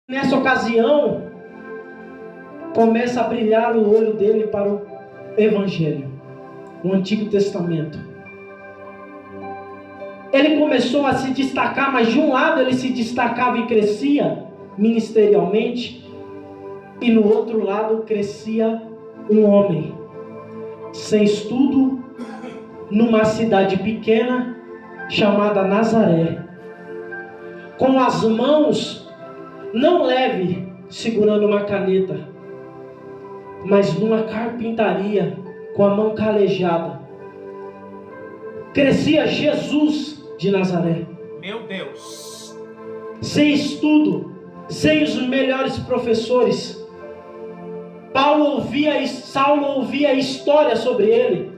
Nessa ocasião, começa a brilhar o olho dele para o Evangelho, o Antigo Testamento. Ele começou a se destacar, mas de um lado ele se destacava e crescia ministerialmente, e no outro lado crescia um homem sem estudo, numa cidade pequena chamada Nazaré, com as mãos não leve segurando uma caneta, mas numa carpintaria com a mão calejada. Crescia Jesus de Nazaré. Meu Deus. Sem estudo, sem os melhores professores. Saulo ouvia história sobre ele.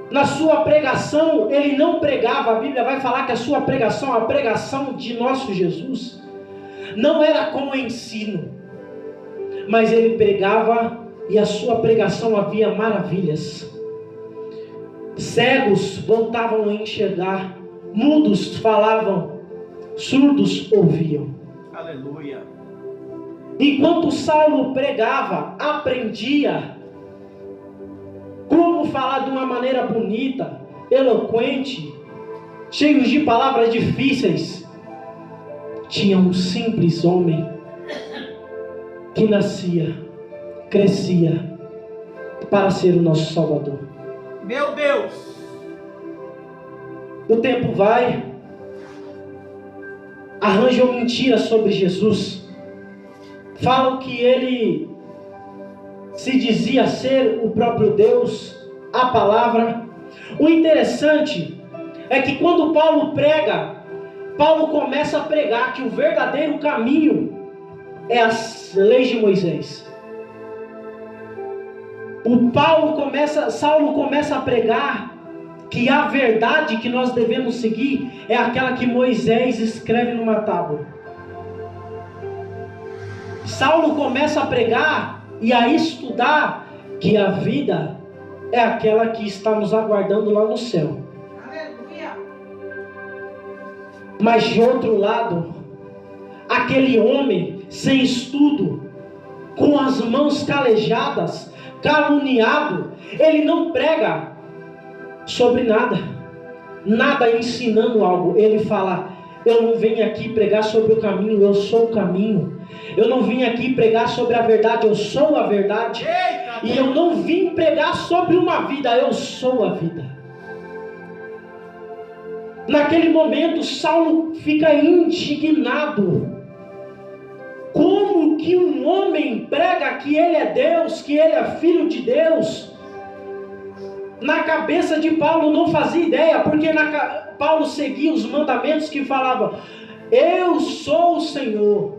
Na sua pregação, ele não pregava. A Bíblia vai falar que a sua pregação, a pregação de nosso Jesus, não era com ensino, mas ele pregava, e a sua pregação havia maravilhas. Cegos voltavam a enxergar, mudos falavam, surdos ouviam. Aleluia. Enquanto Saulo pregava, aprendia como falar de uma maneira bonita, eloquente, cheio de palavras difíceis. Tinha um simples homem que nascia, crescia para ser o nosso Salvador. Meu Deus. O tempo vai, arranjam mentiras sobre Jesus. Falam que ele se dizia ser o próprio Deus, a palavra. O interessante é que quando Paulo prega, Paulo começa a pregar que o verdadeiro caminho é as leis de Moisés. Saulo começa a pregar que a verdade que nós devemos seguir é aquela que Moisés escreve numa tábua. Saulo começa a pregar e a estudar que a vida é aquela que está nos aguardando lá no céu. Aleluia. Mas de outro lado, aquele homem sem estudo, com as mãos calejadas, caluniado, ele não prega sobre nada ensinando algo. Ele fala: eu não venho aqui pregar sobre o caminho, eu sou o caminho. Eu não vim aqui pregar sobre a verdade, eu sou a verdade. E eu não vim pregar sobre uma vida, eu sou a vida. Naquele momento, Saulo fica indignado. Como que um homem prega que ele é Deus, que ele é filho de Deus? Na cabeça de Paulo não fazia ideia, porque Paulo seguia os mandamentos que falavam: eu sou o Senhor,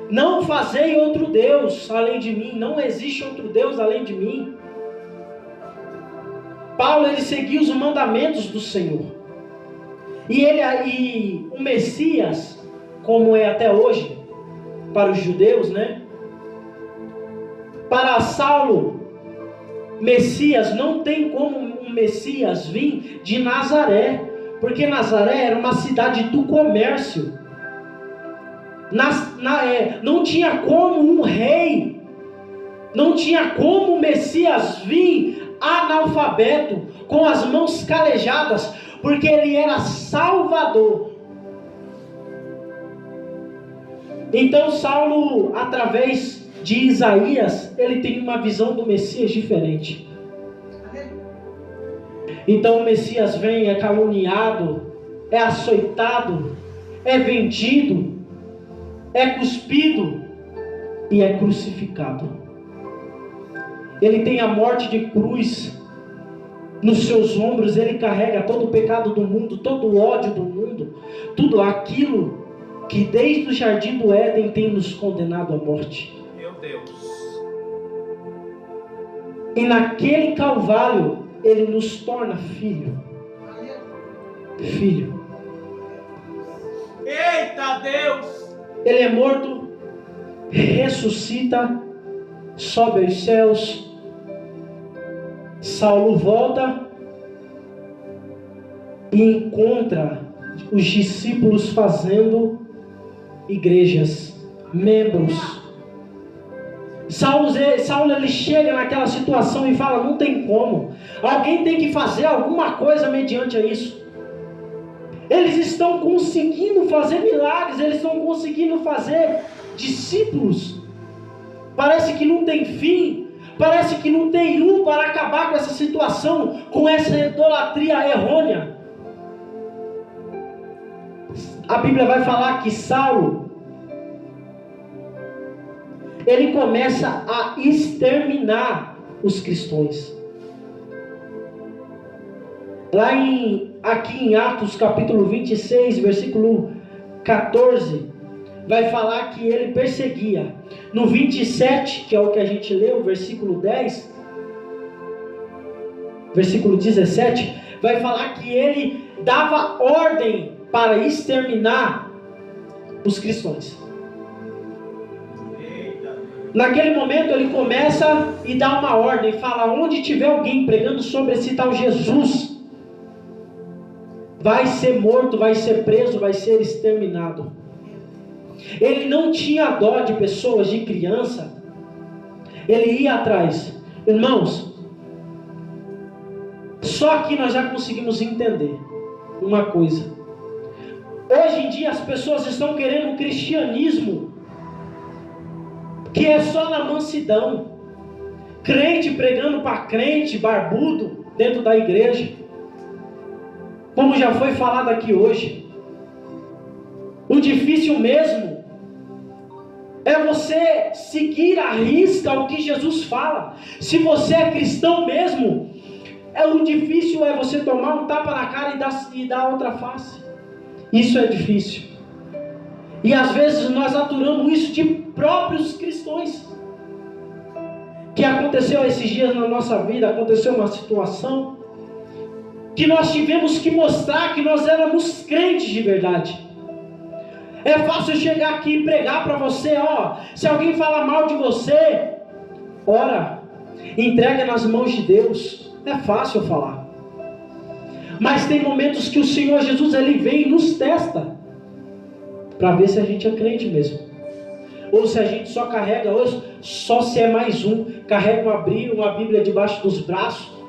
não fazei outro Deus além de mim, não existe outro Deus além de mim. Paulo, ele seguia os mandamentos do Senhor. E o Messias, como é até hoje para os judeus, né? Para Saulo, Messias, não tem como um Messias vir de Nazaré, porque Nazaré era uma cidade do comércio. Não tinha como um rei, não tinha como o Messias vir analfabeto, com as mãos calejadas, porque ele era Salvador. Então Saulo, através de Isaías, ele tem uma visão do Messias diferente. Então o Messias vem, é caluniado, é açoitado, é vendido, é cuspido e é crucificado. Ele tem a morte de cruz nos seus ombros. Ele carrega todo o pecado do mundo, todo o ódio do mundo, tudo aquilo que desde o jardim do Éden tem nos condenado à morte. Meu Deus. E naquele Calvário ele nos torna filho. Filho. Eita Deus. Ele é morto, ressuscita, sobe aos céus. Saulo volta e encontra os discípulos fazendo igrejas, membros. Saulo ele chega naquela situação e fala, não tem como. Alguém tem que fazer alguma coisa mediante a isso. Eles estão conseguindo fazer milagres, eles estão conseguindo fazer discípulos. Parece que não tem fim, parece que não tem luz para acabar com essa situação, com essa idolatria errônea. A Bíblia vai falar que Saulo, ele começa a exterminar os cristãos. Aqui em Atos capítulo 26, versículo 14, vai falar que ele perseguia. No 27, que é o que a gente leu, versículo 10, versículo 17, vai falar que ele dava ordem para exterminar os cristãos. Naquele momento ele começa e dá uma ordem, fala, onde tiver alguém pregando sobre esse tal Jesus, vai ser morto, vai ser preso, vai ser exterminado. Ele não tinha dó de pessoas, de criança. Ele ia atrás. Irmãos, só que nós já conseguimos entender uma coisa. Hoje em dia as pessoas estão querendo um cristianismo que é só na mansidão. Crente pregando para crente, barbudo, dentro da igreja. Como já foi falado aqui hoje, o difícil mesmo é você seguir à risca o que Jesus fala. Se você é cristão mesmo, o difícil é você tomar um tapa na cara e dar outra face. Isso é difícil. E às vezes nós aturamos isso de próprios cristãos. Que aconteceu esses dias na nossa vida, aconteceu uma situação que nós tivemos que mostrar que nós éramos crentes de verdade. É fácil chegar aqui e pregar para você, se alguém fala mal de você, ora, entrega nas mãos de Deus. É fácil falar. Mas tem momentos que o Senhor Jesus, ele vem e nos testa, para ver se a gente é crente mesmo. Ou se a gente só carrega, ou só se é mais um, carrega uma Bíblia debaixo dos braços.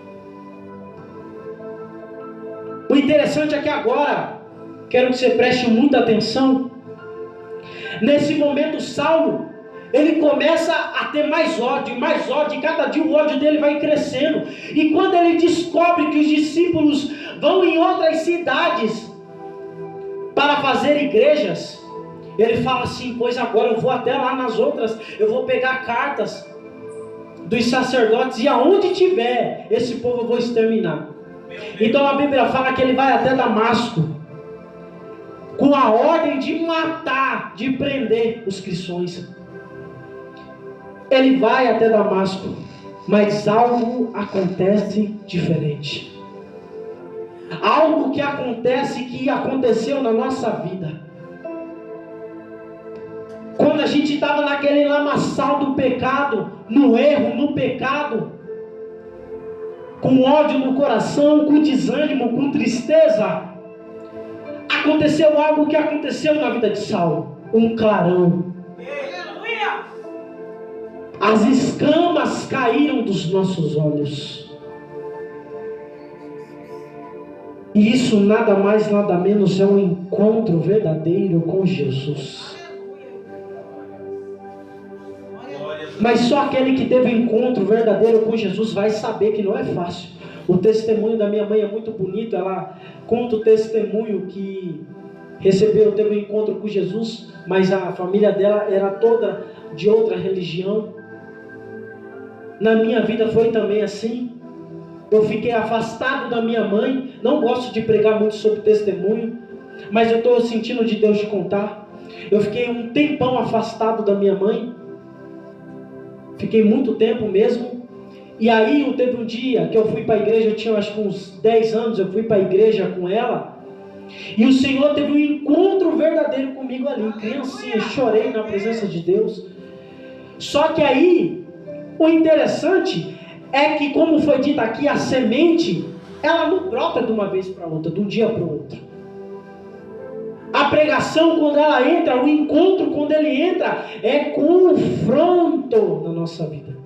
O interessante é que agora, quero que você preste muita atenção, nesse momento Saulo, ele começa a ter mais ódio, e cada dia o ódio dele vai crescendo. E quando ele descobre que os discípulos vão em outras cidades para fazer igrejas, ele fala assim, pois agora eu vou até lá nas outras, eu vou pegar cartas dos sacerdotes, e aonde tiver esse povo eu vou exterminar. Então a Bíblia fala que ele vai até Damasco, com a ordem de matar, de prender os cristãos. Ele vai até Damasco, mas algo acontece diferente. Algo que aconteceu na nossa vida. Quando a gente estava naquele lamaçal do pecado, no erro, no pecado, com ódio no coração, com desânimo, com tristeza, aconteceu algo que aconteceu na vida de Saulo, um clarão. Aleluia! As escamas caíram dos nossos olhos. E isso nada mais, nada menos é um encontro verdadeiro com Jesus. Mas só aquele que teve um encontro verdadeiro com Jesus vai saber que não é fácil. O testemunho da minha mãe é muito bonito. Ela conta o testemunho que teve um encontro com Jesus, mas a família dela era toda de outra religião. Na minha vida foi também assim. Eu fiquei afastado da minha mãe. Não gosto de pregar muito sobre testemunho, mas eu estou sentindo de Deus de contar. Eu fiquei um tempão afastado da minha mãe. Fiquei muito tempo mesmo. E aí teve um dia que eu fui para a igreja, eu tinha acho que uns 10 anos, eu fui para a igreja com ela. E o Senhor teve um encontro verdadeiro comigo ali, criancinha, chorei na presença de Deus. Só que aí, o interessante é que, como foi dito aqui, a semente, ela não brota de uma vez para outra, de um dia para o outro. A pregação, quando ela entra, o encontro, quando ele entra, é confronto na nossa vida.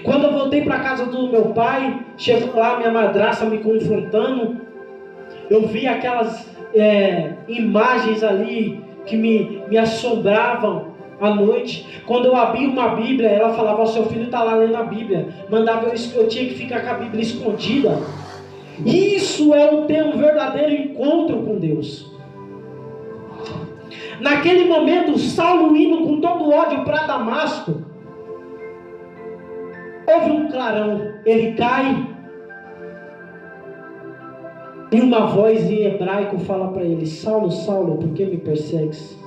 Quando eu voltei para a casa do meu pai, chegou lá minha madrasta me confrontando, eu vi aquelas imagens ali que me assombravam à noite. Quando eu abri uma Bíblia, ela falava: seu filho está lá lendo a Bíblia. Mandava eu tinha que ficar com a Bíblia escondida. Isso é ter um verdadeiro encontro com Deus. Naquele momento, Saulo indo com todo ódio para Damasco, houve um clarão, ele cai, e uma voz em hebraico fala para ele: Saulo, Saulo, por que me persegues?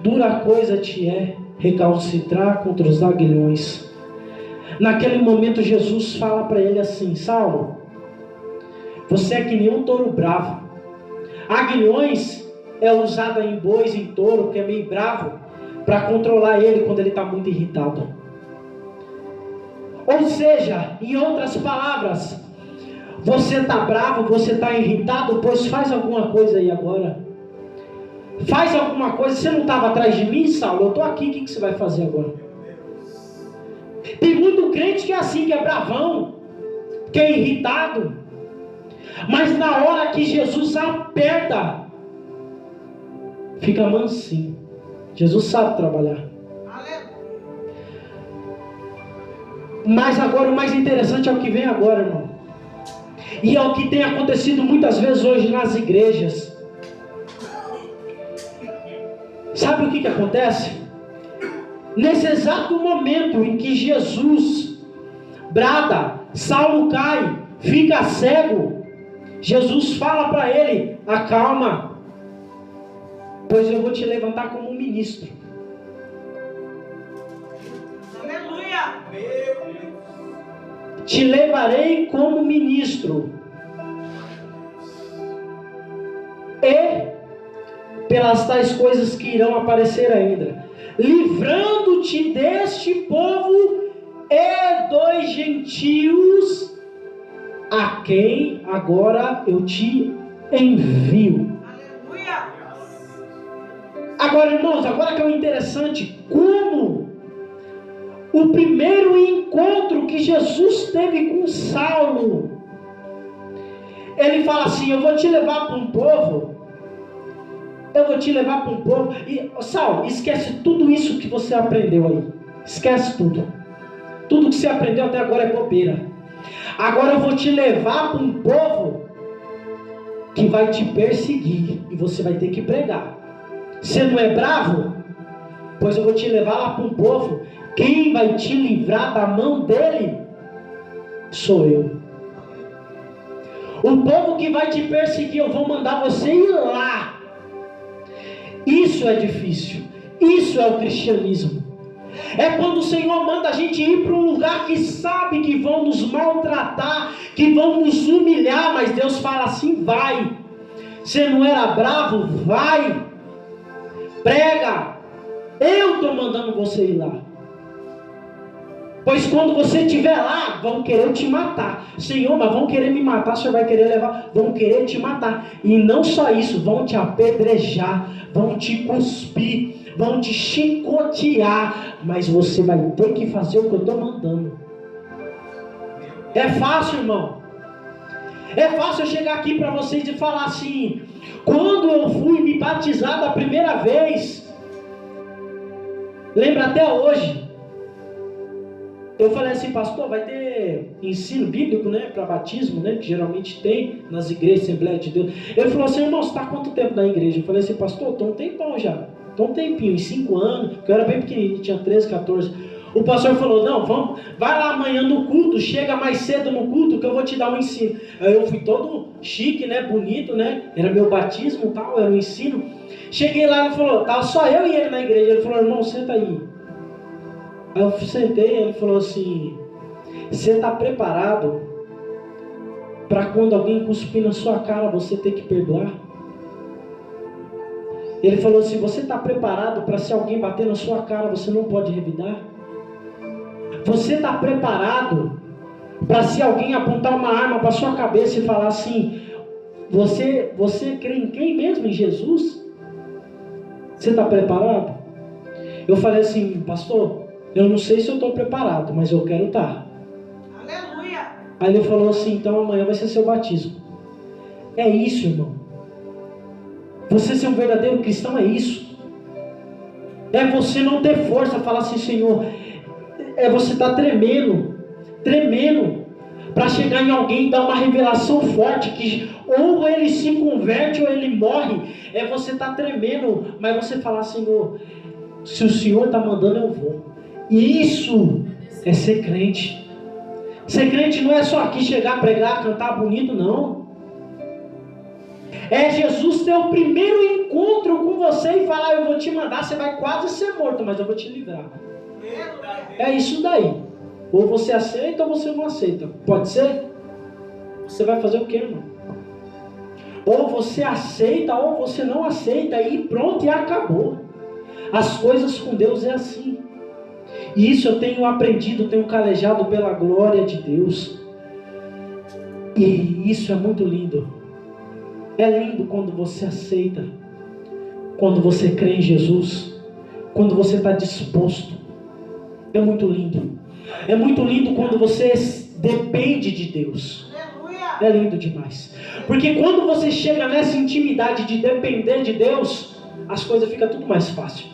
Dura coisa te é recalcitrar contra os aguilhões. Naquele momento Jesus fala para ele assim: Saulo, você é que nem um touro bravo. Aguilhões é usada em bois, em touro, que é meio bravo, para controlar ele quando ele está muito irritado. Ou seja, em outras palavras, você está bravo, você está irritado, pois faz alguma coisa aí agora. Faz alguma coisa. Você não estava atrás de mim, Saulo? Eu estou aqui, o que você vai fazer agora? Tem muito crente que é assim, que é bravão, que é irritado. Mas na hora que Jesus aperta, fica mansinho. Jesus sabe trabalhar. Mas agora o mais interessante é o que vem agora, irmão. E é o que tem acontecido muitas vezes hoje nas igrejas. Sabe o que acontece? Nesse exato momento em que Jesus brada, Saulo cai, fica cego, Jesus fala para ele: acalma, pois eu vou te levantar como um ministro. Aleluia! Te levarei como ministro, e pelas tais coisas que irão aparecer ainda, livrando-te deste povo e dos gentios, a quem agora eu te envio. Aleluia! Agora, irmãos, agora que é o interessante, como o primeiro encontro que Jesus teve com Saulo, ele fala assim: eu vou te levar para um povo, e Saulo, esquece tudo isso que você aprendeu aí, esquece tudo que você aprendeu até agora é bobeira. Agora eu vou te levar para um povo que vai te perseguir, e você vai ter que pregar. Você não é bravo? Pois eu vou te levar lá para um povo. Quem vai te livrar da mão dele sou eu. O povo que vai te perseguir, eu vou mandar você ir lá. Isso é difícil. Isso é o cristianismo. É quando o Senhor manda a gente ir para um lugar que sabe que vão nos maltratar, que vão nos humilhar, mas Deus fala assim: vai. Você não era bravo? Vai. Prega. Eu estou mandando você ir lá. Pois quando você estiver lá, vão querer te matar. Senhor, mas vão querer me matar, o Senhor vai querer levar? Vão querer te matar. E não só isso, vão te apedrejar, vão te cuspir, vão te chicotear. Mas você vai ter que fazer o que eu estou mandando. É fácil, irmão. É fácil eu chegar aqui para vocês e falar assim: quando eu fui me batizar da primeira vez, lembra até hoje, eu falei assim: pastor, vai ter ensino bíblico, né, para batismo, né, que geralmente tem nas igrejas, Assembleia de Deus. Ele falou assim: irmão, você está há quanto tempo na igreja? Eu falei assim: pastor, estou um tempão já, estou um tempinho, em 5 anos, porque eu era bem pequenininho, tinha 13, 14. O pastor falou: não, vamos, vai lá amanhã no culto, chega mais cedo no culto que eu vou te dar um ensino. Aí eu fui todo chique, né, bonito, né, era meu batismo e tal, era um ensino. Cheguei lá, ele falou, tava só eu e ele na igreja. Ele falou: irmão, senta aí. Aí eu sentei, ele falou assim: você está preparado para quando alguém cuspir na sua cara você ter que perdoar? Ele falou assim: você está preparado para se alguém bater na sua cara você não pode revidar? Você está preparado para se alguém apontar uma arma para sua cabeça e falar assim: Você crê em quem mesmo? Em Jesus? Você está preparado? Eu falei assim, pastor, eu não sei se eu estou preparado, mas eu quero estar. Aleluia. Aí ele falou assim, então amanhã vai ser seu batismo. É isso, irmão. Você ser um verdadeiro cristão é isso. É você não ter força, falar assim, Senhor, é você estar tremendo, para chegar em alguém e dar uma revelação forte, que ou ele se converte ou ele morre. É você estar tremendo, mas você falar, Senhor, se o Senhor está mandando, eu vou. E isso é ser crente. Ser crente não é só aqui chegar, pregar, cantar bonito, não. É Jesus ter o primeiro encontro com você e falar, eu vou te mandar, você vai quase ser morto, mas eu vou te livrar. É isso daí. Ou você aceita ou você não aceita. Pode ser? Você vai fazer o quê, irmão? Ou você aceita ou você não aceita e pronto, e acabou. As coisas com Deus é assim. E isso eu tenho aprendido, tenho calejado pela glória de Deus. E isso é muito lindo. É lindo quando você aceita, quando você crê em Jesus, quando você está disposto. É muito lindo. É muito lindo quando você depende de Deus. É lindo demais. Porque quando você chega nessa intimidade de depender de Deus, as coisas ficam tudo mais fácil.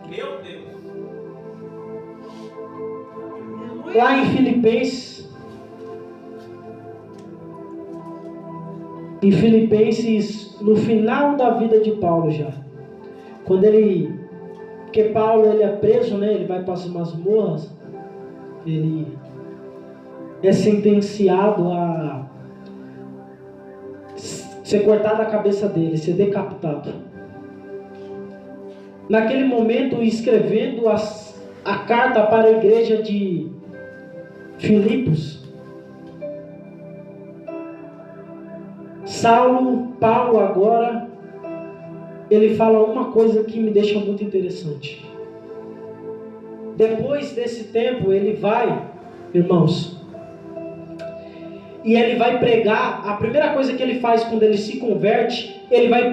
Meu Deus. Lá em Filipenses, no final da vida de Paulo já, porque Paulo ele é preso, né? Ele vai para as masmorras, ele é sentenciado a ser cortado a cabeça dele, ser decapitado. Naquele momento, escrevendo a carta para a igreja de Filipos, Paulo agora, ele fala uma coisa que me deixa muito interessante. Depois desse tempo, ele vai, irmãos, e ele vai pregar. A primeira coisa que ele faz quando ele se converte, ele vai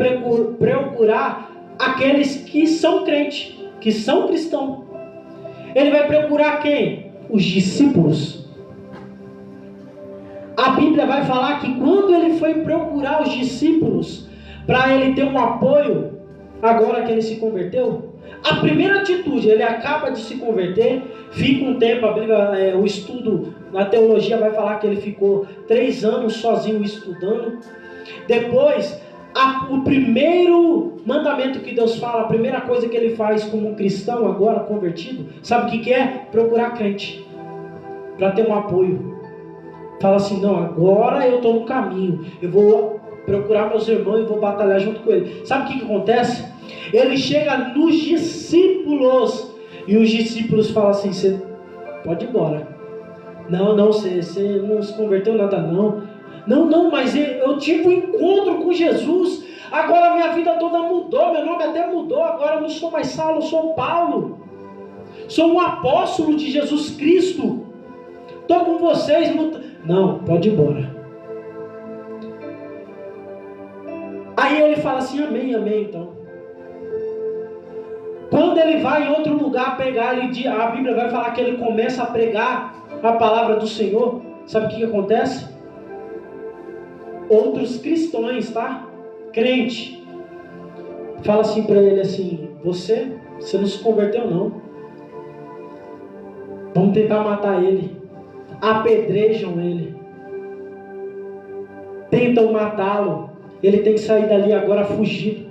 procurar aqueles que são crentes, que são cristãos. Ele vai procurar quem? Os discípulos. A Bíblia vai falar que quando ele foi procurar os discípulos, para ele ter um apoio, agora que ele se converteu, a primeira atitude, ele acaba de se converter, fica um tempo, a Bíblia, o estudo na teologia vai falar que ele ficou 3 anos sozinho estudando. Depois, o primeiro mandamento que Deus fala, a primeira coisa que ele faz como um cristão agora convertido, sabe o que é? Procurar crente, para ter um apoio. Fala assim, não, agora eu estou no caminho, eu vou procurar meus irmãos e vou batalhar junto com ele. Sabe o que acontece? Ele chega nos discípulos e os discípulos falam assim, você pode ir embora. Não, você não se converteu nada não. Não, mas eu tive um encontro com Jesus, agora minha vida toda mudou, meu nome até mudou, agora eu não sou mais Saulo, eu sou Paulo. Sou um apóstolo de Jesus Cristo. Estou com vocês. Não, pode ir embora. Aí ele fala assim, amém, então. Quando ele vai em outro lugar pregar, a Bíblia vai falar que ele começa a pregar a palavra do Senhor. Sabe o que acontece? Outros cristãos, tá? Crente, fala assim para ele assim, você não se converteu não. Vamos tentar matar ele. Apedrejam ele. Tentam matá-lo. Ele tem que sair dali agora fugido.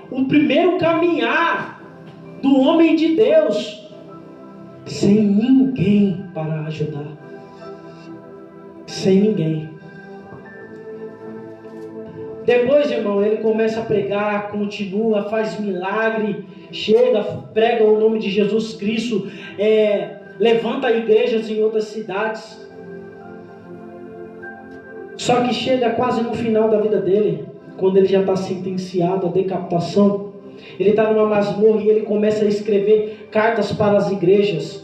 O primeiro caminhar do homem de Deus, sem ninguém para ajudar. Sem ninguém. Depois, irmão, ele começa a pregar, continua, faz milagre, chega, prega o nome de Jesus Cristo, levanta igrejas em outras cidades. Só que chega quase no final da vida dele, quando ele já está sentenciado à decapitação, ele está numa masmorra e ele começa a escrever cartas para as igrejas.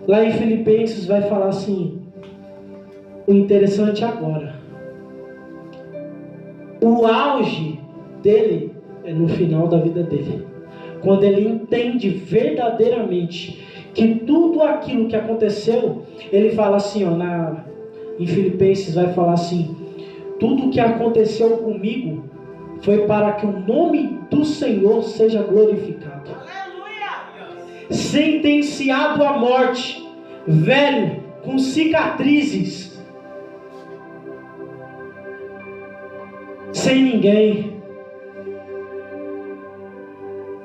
Lá em Filipenses vai falar assim, O interessante agora, o auge dele é no final da vida dele. Quando ele entende verdadeiramente que tudo aquilo que aconteceu, ele fala assim, ó, em Filipenses vai falar assim: tudo que aconteceu comigo foi para que o nome do Senhor seja glorificado. Aleluia! Sentenciado à morte, velho, com cicatrizes, sem ninguém,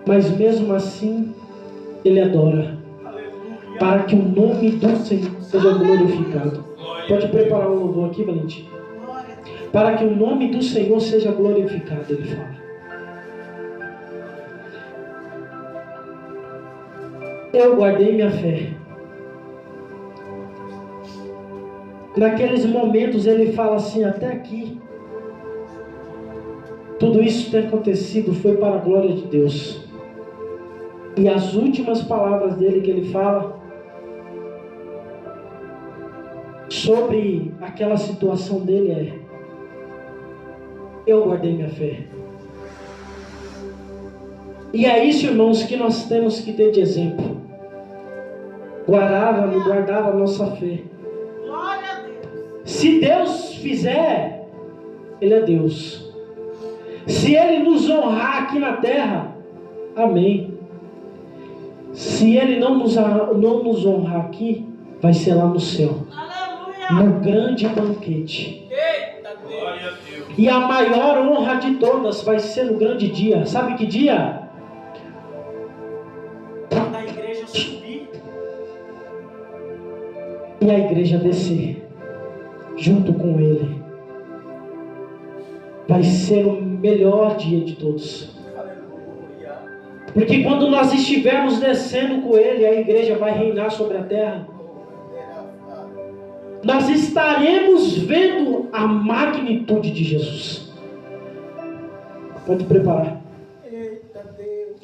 mas mesmo assim ele adora, para que o nome do Senhor seja glorificado. Pode preparar um louvor aqui, Valentim? Para que o nome do Senhor seja glorificado, ele fala. Eu guardei minha fé. Naqueles momentos ele fala assim: até aqui, tudo isso tem acontecido foi para a glória de Deus. E as últimas palavras dele que ele fala sobre aquela situação dele é: eu guardei minha fé. E é isso, irmãos, que nós temos que ter de exemplo. Guardar a nossa fé. Glória a Deus. Se Deus fizer, Ele é Deus. Se Ele nos honrar aqui na terra, amém. Se Ele não nos honrar aqui, vai ser lá no céu. Aleluia. No grande banquete. Eita Deus. Glória a Deus. E a maior honra de todas vai ser no grande dia. Sabe que dia? Quando a igreja subir e a igreja descer junto com Ele. Vai ser o melhor dia de todos. Aleluia. Porque quando nós estivermos descendo com Ele, a igreja vai reinar sobre a terra. Nós estaremos vendo a magnitude de Jesus. Pode preparar. Eita Deus.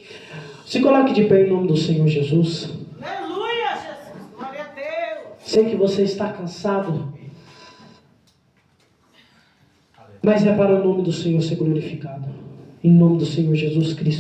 Se coloque de pé em nome do Senhor Jesus. Aleluia, Jesus. Glória a Deus. Sei que você está cansado, mas é para o nome do Senhor ser glorificado. Em nome do Senhor Jesus Cristo.